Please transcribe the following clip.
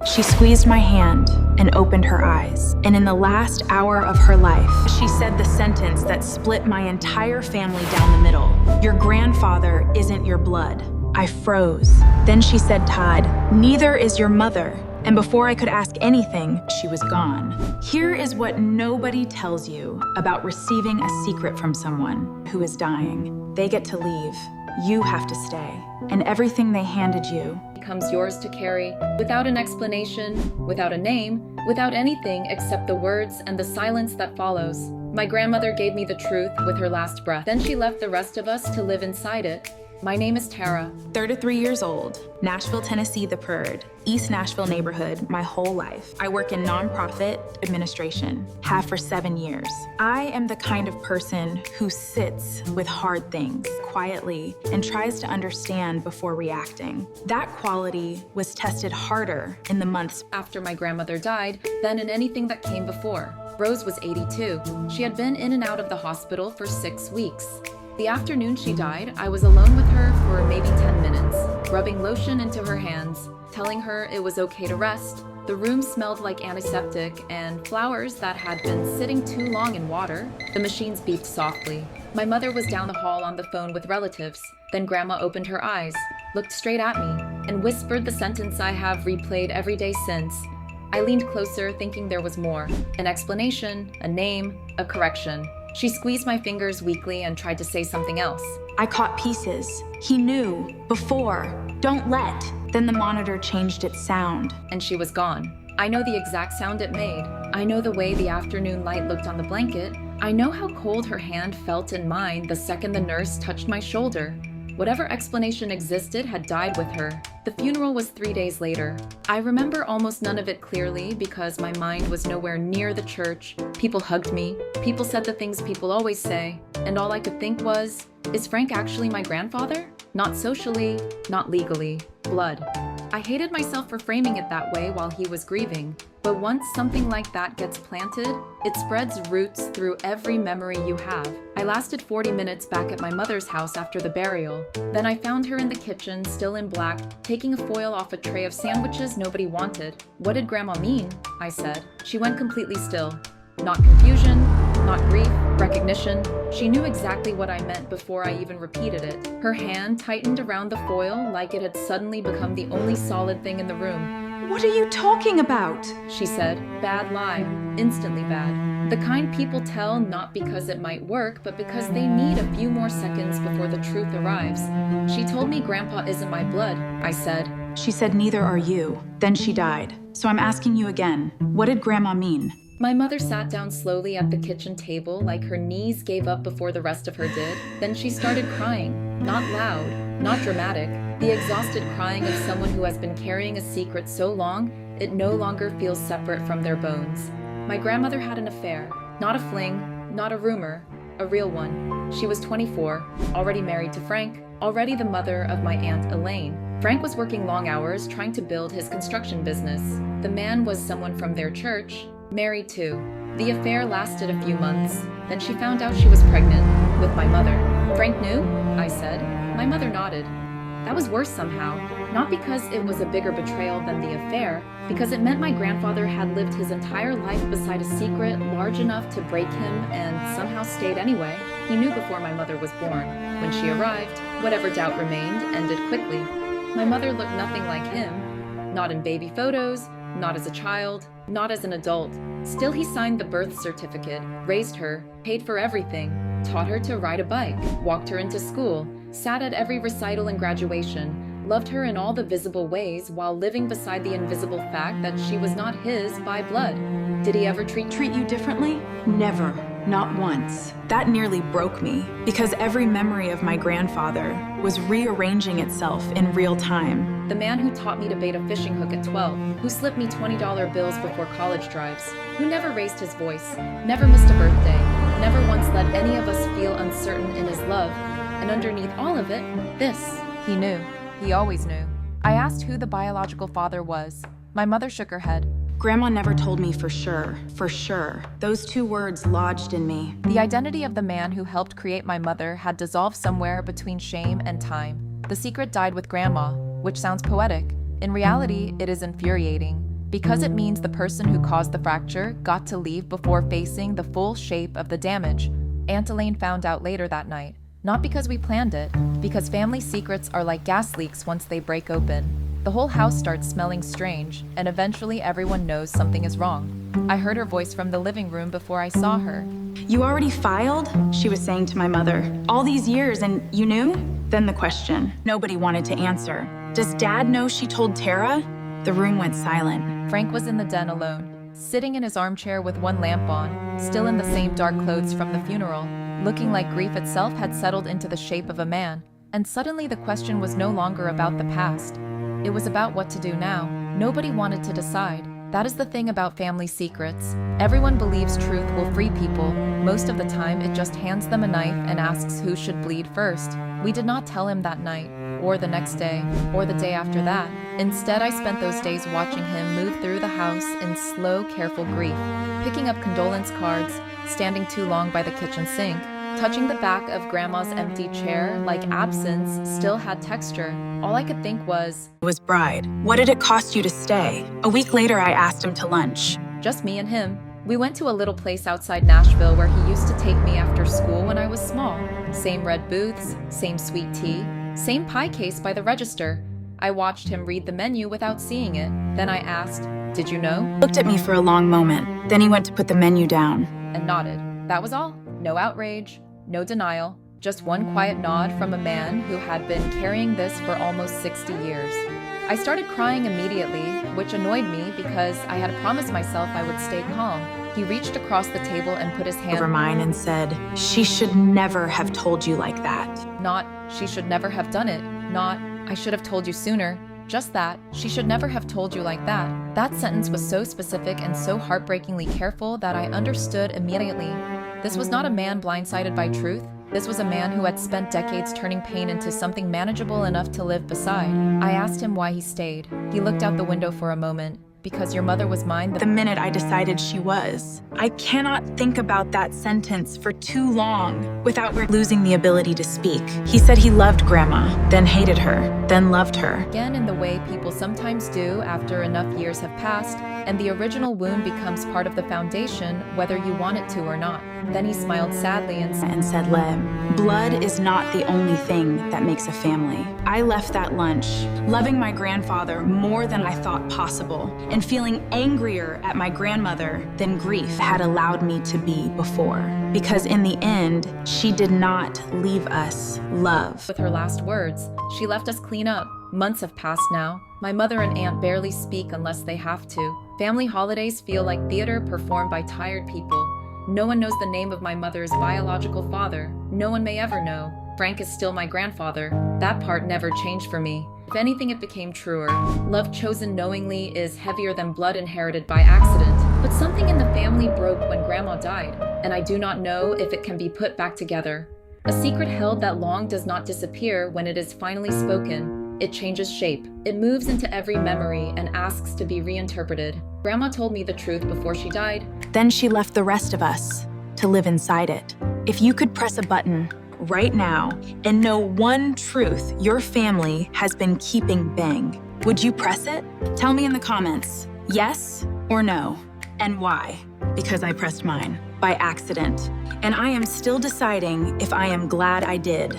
She squeezed my hand and opened her eyes. And in the last hour of her life, she said the sentence that split my entire family down the middle. Your grandfather isn't your blood. I froze. Then she said, Todd, neither is your mother. And before I could ask anything, she was gone. Here is what nobody tells you about receiving a secret from someone who is dying. They get to leave. You have to stay. And everything they handed you becomes yours to carry, without an explanation, without a name, without anything except the words and the silence that follows. My grandmother gave me the truth with her last breath. Then she left the rest of us to live inside it. My name is Tara. 33 years old, Nashville, Tennessee, the Purd, East Nashville neighborhood, my whole life. I work in nonprofit administration, have for 7 years. I am the kind of person who sits with hard things quietly and tries to understand before reacting. That quality was tested harder in the months After my grandmother died than in anything that came before. Rose was 82. She had been in and out of the hospital for 6 weeks. The afternoon she died, I was alone with her for maybe 10 minutes, rubbing lotion into her hands, telling her it was okay to rest. The room smelled like antiseptic and flowers that had been sitting too long in water. The machines beeped softly. My mother was down the hall on the phone with relatives. Then Grandma opened her eyes, looked straight at me, and whispered the sentence I have replayed every day since. I leaned closer, thinking there was more. An explanation, a name, a correction. She squeezed my fingers weakly and tried to say something else. I caught pieces. He knew. Before. Don't let. Then the monitor changed its sound. And she was gone. I know the exact sound it made. I know the way the afternoon light looked on the blanket. I know how cold her hand felt in mine the second the nurse touched my shoulder. Whatever explanation existed had died with her. The funeral was 3 days later. I remember almost none of it clearly because my mind was nowhere near the church. People hugged me. People said the things people always say. And all I could think was, is Frank actually my grandfather? Not socially, not legally. Blood. I hated myself for framing it that way while he was grieving. But once something like that gets planted, it spreads roots through every memory you have. I lasted 40 minutes back at my mother's house after the burial. Then I found her in the kitchen, still in black, taking a foil off a tray of sandwiches nobody wanted. What did Grandma mean? I said. She went completely still. Not confusion, not grief, recognition. She knew exactly what I meant before I even repeated it. Her hand tightened around the foil like it had suddenly become the only solid thing in the room. What are you talking about? She said. Bad lie. Instantly bad. The kind people tell not because it might work, but because they need a few more seconds before the truth arrives. She told me Grandpa isn't my blood, I said. She said neither are you. Then she died. So I'm asking you again. What did Grandma mean? My mother sat down slowly at the kitchen table like her knees gave up before the rest of her did. Then she started crying. Not loud, not dramatic. The exhausted crying of someone who has been carrying a secret so long, it no longer feels separate from their bones. My grandmother had an affair. Not a fling, not a rumor, a real one. She was 24, already married to Frank, already the mother of my Aunt Elaine. Frank was working long hours trying to build his construction business. The man was someone from their church, married too. The affair lasted a few months. Then she found out she was pregnant with my mother. Frank knew? I said. My mother nodded. That was worse somehow. Not because it was a bigger betrayal than the affair, because it meant my grandfather had lived his entire life beside a secret large enough to break him and somehow stayed anyway. He knew before my mother was born. When she arrived, whatever doubt remained ended quickly. My mother looked nothing like him. Not in baby photos, not as a child, not as an adult. Still, he signed the birth certificate, raised her, paid for everything, taught her to ride a bike, walked her into school, sat at every recital and graduation, loved her in all the visible ways while living beside the invisible fact that she was not his by blood. Did he ever treat you differently? Never. Not once. That nearly broke me, because every memory of my grandfather was rearranging itself in real time. The man who taught me to bait a fishing hook at 12, who slipped me $20 bills before college drives, who never raised his voice, never missed a birthday, never once let any of us feel uncertain in his love, and underneath all of it, this. He knew. He always knew. I asked who the biological father was. My mother shook her head. Grandma never told me for sure, for sure. Those two words lodged in me. The identity of the man who helped create my mother had dissolved somewhere between shame and time. The secret died with Grandma, which sounds poetic. In reality, it is infuriating. because it means the person who caused the fracture got to leave before facing the full shape of the damage. Aunt Elaine found out later that night. Not because we planned it, because family secrets are like gas leaks once they break open. The whole house starts smelling strange, and eventually everyone knows something is wrong. I heard her voice from the living room before I saw her. You already filed? She was saying to my mother. All these years and you knew? Then the question. Nobody wanted to answer. Does Dad know she told Tara? The room went silent. Frank was in the den alone, sitting in his armchair with one lamp on, still in the same dark clothes from the funeral, looking like grief itself had settled into the shape of a man. And suddenly the question was no longer about the past. It was about what to do now. Nobody wanted to decide. That is the thing about family secrets. Everyone believes truth will free people. Most of the time, it just hands them a knife and asks who should bleed first. We did not tell him that night, or the next day, or the day after that. Instead, I spent those days watching him move through the house in slow, careful grief, picking up condolence cards, standing too long by the kitchen sink, touching the back of Grandma's empty chair like absence still had texture. All I could think was, It was Bride. What did it cost you to stay? A week later, I asked him to lunch. just me and him. We went to a little place outside Nashville where he used to take me after school when I was small. Same red booths, same sweet tea, same pie case by the register. I watched him read the menu without seeing it. Then I asked, "Did you know?" Looked at me for a long moment. Then he went to put the menu down. And nodded. That was all. No outrage, no denial, just one quiet nod from a man who had been carrying this for almost 60 years. I started crying immediately, which annoyed me because I had promised myself I would stay calm. He reached across the table and put his hand Over mine and said, she should never have told you like that. Not, "She should never have done it." Not, "I should have told you sooner." Just that, "She should never have told you like that." That sentence was so specific and so heartbreakingly careful that I understood immediately. This was not a man blindsided by truth. This was a man who had spent decades turning pain into something manageable enough to live beside. I asked him why he stayed. He looked out the window for a moment. "Because your mother was mine." The minute I decided she was. I cannot think about that sentence for too long without losing the ability to speak. He said he loved Grandma, then hated her, then loved her. Again, in the way people sometimes do after enough years have passed, and the original wound becomes part of the foundation, whether you want it to or not. Then he smiled sadly and said, Lem, blood is not the only thing that makes a family. I left that lunch, loving my grandfather more than I thought possible, and feeling angrier at my grandmother than grief had allowed me to be before. Because in the end, she did not leave us love. With her last words, she left us clean up. Months have passed now. My mother and aunt barely speak unless they have to. Family holidays feel like theater performed by tired people. No one knows the name of my mother's biological father. No one may ever know. Frank is still my grandfather. That part never changed for me. If anything, it became truer. Love chosen knowingly is heavier than blood inherited by accident. But something in the family broke when Grandma died, and I do not know if it can be put back together. A secret held that long does not disappear when it is finally spoken. It changes shape. It moves into every memory and asks to be reinterpreted. Grandma told me the truth before she died. Then she left the rest of us to live inside it. If you could press a button right now and know one truth your family has been keeping bang, would you press it? Tell me in the comments, yes or no, and why? Because I pressed mine by accident, and I am still deciding if I am glad I did.